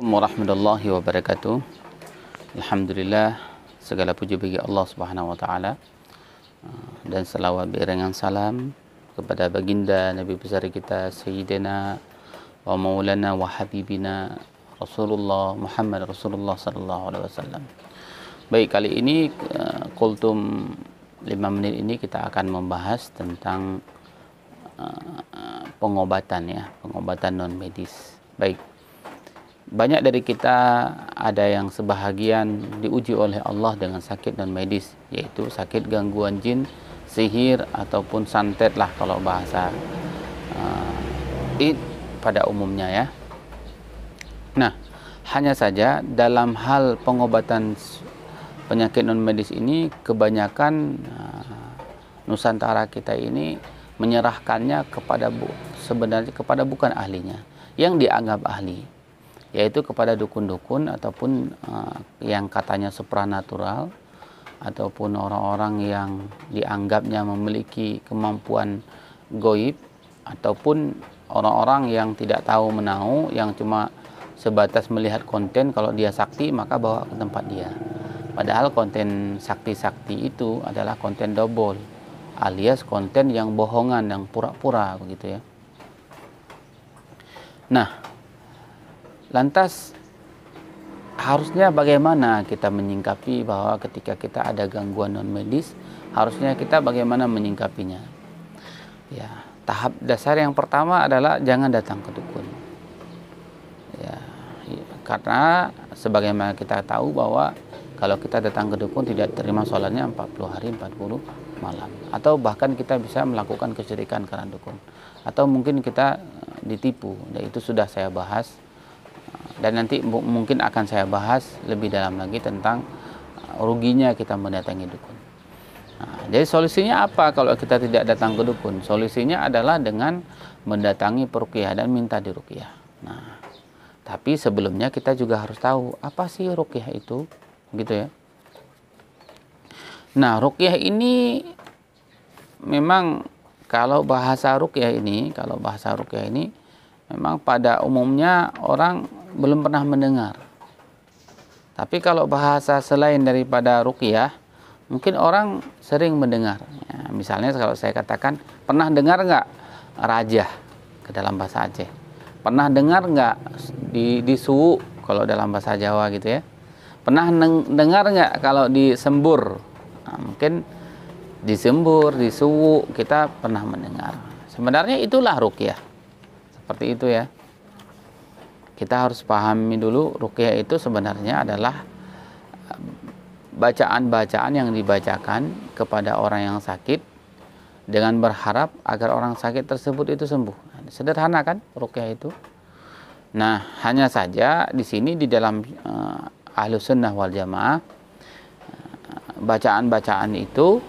Warahmatullahi wabarakatuh. Alhamdulillah, segala puji bagi Allah Subhanahu wa taala, dan selawat beriringan salam kepada baginda Nabi besar kita Sayyidina wa Maulana wa Habibina Rasulullah Muhammad Rasulullah sallallahu alaihi wasallam. Baik, kali ini kultum 5 menit ini kita akan membahas tentang pengobatan non medis. Baik. Banyak dari kita ada yang sebahagian diuji oleh Allah dengan sakit non medis, yaitu sakit gangguan jin, sihir, ataupun santet lah kalau bahasa pada umumnya ya. Nah, hanya saja dalam hal pengobatan penyakit non medis ini kebanyakan Nusantara kita ini menyerahkannya sebenarnya kepada bukan ahlinya, yang dianggap ahli, yaitu kepada dukun-dukun ataupun yang katanya supranatural, ataupun orang-orang yang dianggapnya memiliki kemampuan goib, ataupun orang-orang yang tidak tahu menahu, yang cuma sebatas melihat konten kalau dia sakti maka bawa ke tempat dia. Padahal konten sakti-sakti itu adalah konten double, alias konten yang bohongan, yang pura-pura begitu ya. Nah, lantas harusnya bagaimana kita menyingkapi bahwa ketika kita ada gangguan non medis, harusnya kita bagaimana menyingkapinya? Ya, tahap dasar yang pertama adalah jangan datang ke dukun. Ya, karena sebagaimana kita tahu bahwa kalau kita datang ke dukun tidak terima sholatnya 40 hari 40 malam, atau bahkan kita bisa melakukan kesyirikan karena dukun, atau mungkin kita ditipu. Dan itu sudah saya bahas, dan nanti mungkin akan saya bahas lebih dalam lagi tentang ruginya kita mendatangi dukun. Nah, jadi solusinya apa kalau kita tidak datang ke dukun? Solusinya adalah dengan mendatangi peruqyah dan minta diruqyah. Nah, tapi sebelumnya kita juga harus tahu apa sih ruqyah itu, gitu ya. Nah, ruqyah ini memang kalau bahasa ruqyah ini memang pada umumnya orang belum pernah mendengar. Tapi kalau bahasa selain daripada ruqyah, mungkin orang sering mendengar. Ya, misalnya kalau saya katakan, pernah dengar nggak rajah ke dalam bahasa Aceh? Pernah dengar nggak disuwu kalau dalam bahasa Jawa gitu ya? Pernah dengar nggak kalau disembur? Nah, mungkin disembur, disuwu, kita pernah mendengar. Sebenarnya itulah ruqyah. Seperti itu ya. Kita harus pahami dulu, ruqyah itu sebenarnya adalah bacaan-bacaan yang dibacakan kepada orang yang sakit dengan berharap agar orang sakit tersebut itu sembuh. Sederhana kan ruqyah itu. Nah, hanya saja di sini di dalam Ahlus Sunnah wal Jamaah, bacaan-bacaan itu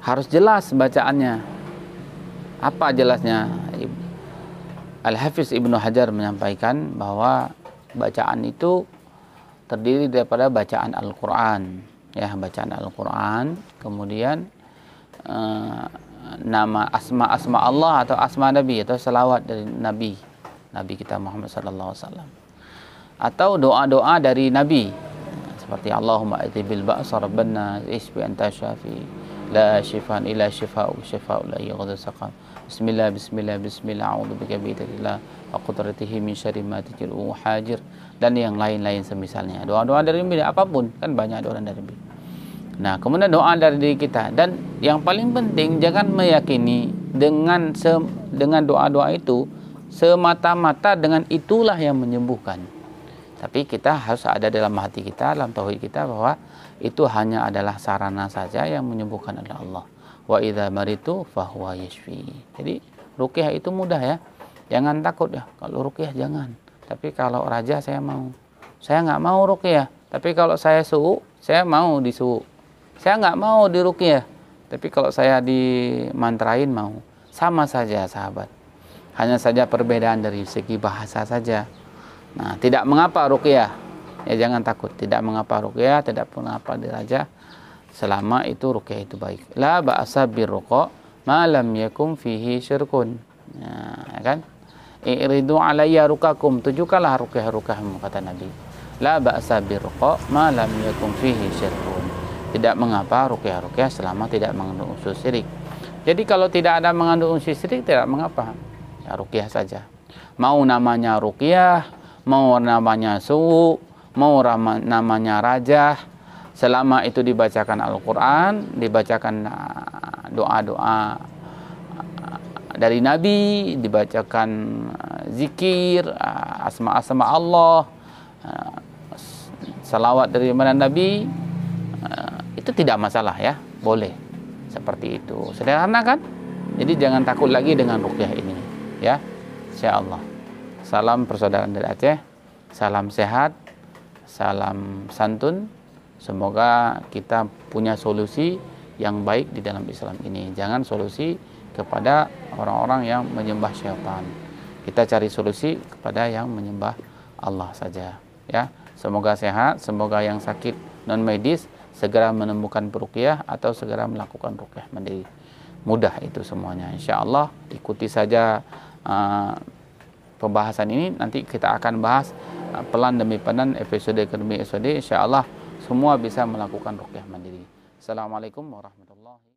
harus jelas bacaannya. Apa jelasnya? Al-Hafiz Ibnu Hajar menyampaikan bahwa bacaan itu terdiri daripada bacaan Al-Quran, ya, bacaan Al-Quran, kemudian nama asma Allah atau asma Nabi, atau selawat dari Nabi kita Muhammad sallallahu alaihi wasallam, atau doa-doa dari Nabi seperti Allahumma atibil ba'sa rabbana isbi anta syafi la shifaan illa shifa'u shifa'u la yughadiru saqam bismillah a'udzu bika bi'idznillah wa qudratihi min syarri ma tajidu hajir, dan yang lain-lain semisalnya. Doa-doa dari Nabi apapun, kan banyak doa dari Nabi. Nah, kemudian doa dari diri kita, dan yang paling penting jangan meyakini dengan doa-doa itu semata-mata dengan itulah yang menyembuhkan. Tapi kita harus ada dalam hati kita, dalam tauhid kita, bahwa itu hanya adalah sarana saja yang menyembuhkan adalah Allah. Wa idza maritu fahuwa yashfi. Jadi ruqyah itu mudah ya. Jangan takut ya. Kalau ruqyah jangan. Tapi kalau raja saya mau. Saya nggak mau ruqyah. Tapi kalau saya su'u, saya mau disu'u. Saya nggak mau di ruqyah. Tapi kalau saya dimantrain mau. Sama saja sahabat. Hanya saja perbedaan dari segi bahasa saja. Nah, tidak mengapa ruqyah. Ya, jangan takut. Tidak mengapa ruqyah, tidak mengapa diraja, selama itu ruqyah itu baik. La ba'asa birruqa ma lam yakum fihi syirkun. Ya kan? Iridu alayya rukakum, tujukanlah ruqyah-ruqyahmu, kata Nabi. La ba'sa birqa ma lam yakun fihi syirkun. Tidak mengapa ruqyah-ruqyah selama tidak mengandung unsur syirik. Jadi kalau tidak ada mengandung unsur syirik tidak mengapa. Ya ruqyah saja. Mau namanya ruqyah, mau namanya suwu, mau namanya rajah, selama itu dibacakan Al-Qur'an, dibacakan doa-doa dari Nabi, dibacakan zikir, asma-asma Allah, salawat dari mana Nabi, itu tidak masalah ya, boleh seperti itu. Sederhana kan? Jadi jangan takut lagi dengan ruqyah ini ya, insyaallah. Salam persaudaraan dari Aceh, salam sehat, salam santun. Semoga kita punya solusi yang baik di dalam Islam ini. Jangan solusi kepada orang-orang yang menyembah syaitan. Kita cari solusi kepada yang menyembah Allah saja ya. Semoga sehat, semoga yang sakit non medis segera menemukan ruqyah atau segera melakukan ruqyah mandiri. Mudah itu semuanya, insyaallah. Ikuti saja pembahasan ini. Nanti kita akan bahas pelan demi pelan, episode demi episode, insyaallah semua bisa melakukan ruqyah mandiri. Assalamualaikum warahmatullahi wabarakatuh.